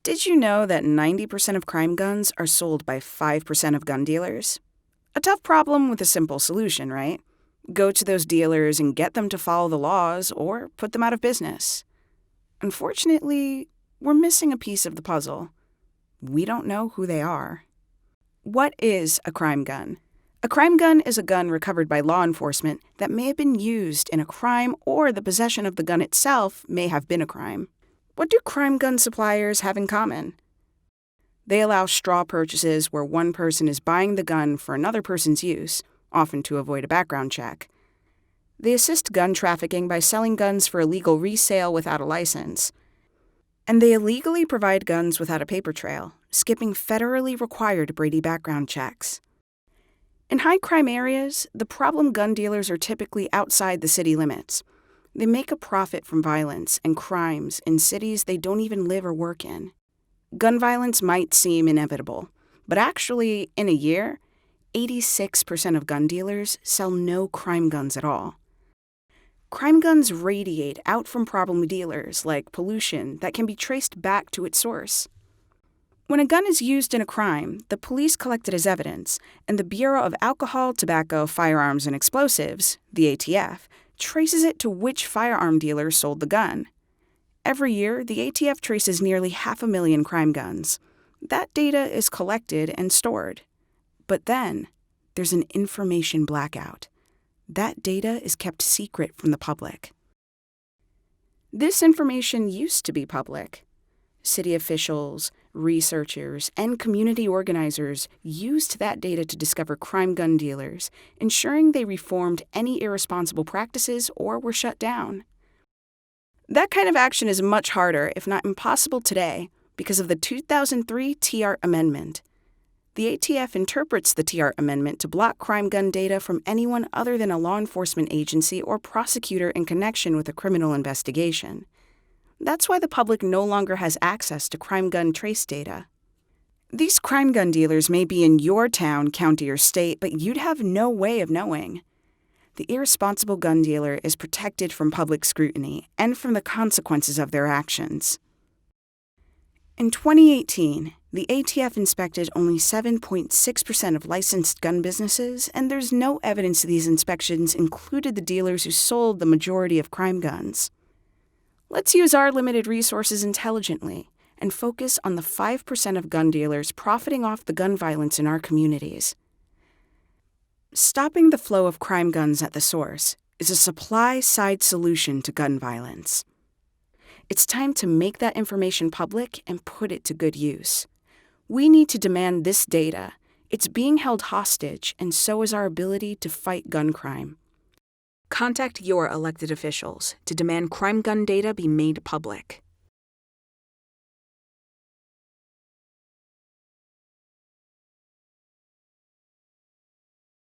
Did you know that 90% of crime guns are sold by 5% of gun dealers? A tough problem with a simple solution, right? Go to those dealers and get them to follow the laws or put them out of business. Unfortunately, we're missing a piece of the puzzle. We don't know who they are. What is a crime gun? A crime gun is a gun recovered by law enforcement that may have been used in a crime, or the possession of the gun itself may have been a crime. What do crime gun suppliers have in common? They allow straw purchases where one person is buying the gun for another person's use, often to avoid a background check. They assist gun trafficking by selling guns for illegal resale without a license. And they illegally provide guns without a paper trail, skipping federally required Brady background checks. In high crime areas, the problem gun dealers are typically outside the city limits. They make a profit from violence and crimes in cities they don't even live or work in. Gun violence might seem inevitable, but actually, in a year, 86% of gun dealers sell no crime guns at all. Crime guns radiate out from problem dealers like pollution that can be traced back to its source. When a gun is used in a crime, the police collect it as evidence, and the Bureau of Alcohol, Tobacco, Firearms, and Explosives, the ATF, traces it to which firearm dealer sold the gun. Every year, the ATF traces nearly 500,000 crime guns. That data is collected and stored. But then, there's an information blackout. That data is kept secret from the public. This information used to be public. City officials, researchers, and community organizers used that data to discover crime gun dealers, ensuring they reformed any irresponsible practices or were shut down. That kind of action is much harder, if not impossible today, because of the 2003 TR Amendment. The ATF interprets the TR Amendment to block crime gun data from anyone other than a law enforcement agency or prosecutor in connection with a criminal investigation. That's why the public no longer has access to crime gun trace data. These crime gun dealers may be in your town, county, or state, but you'd have no way of knowing. The irresponsible gun dealer is protected from public scrutiny and from the consequences of their actions. In 2018, the ATF inspected only 7.6% of licensed gun businesses, and there's no evidence these inspections included the dealers who sold the majority of crime guns. Let's use our limited resources intelligently and focus on the 5% of gun dealers profiting off the gun violence in our communities. Stopping the flow of crime guns at the source is a supply-side solution to gun violence. It's time to make that information public and put it to good use. We need to demand this data. It's being held hostage, and so is our ability to fight gun crime. Contact your elected officials to demand crime gun data be made public.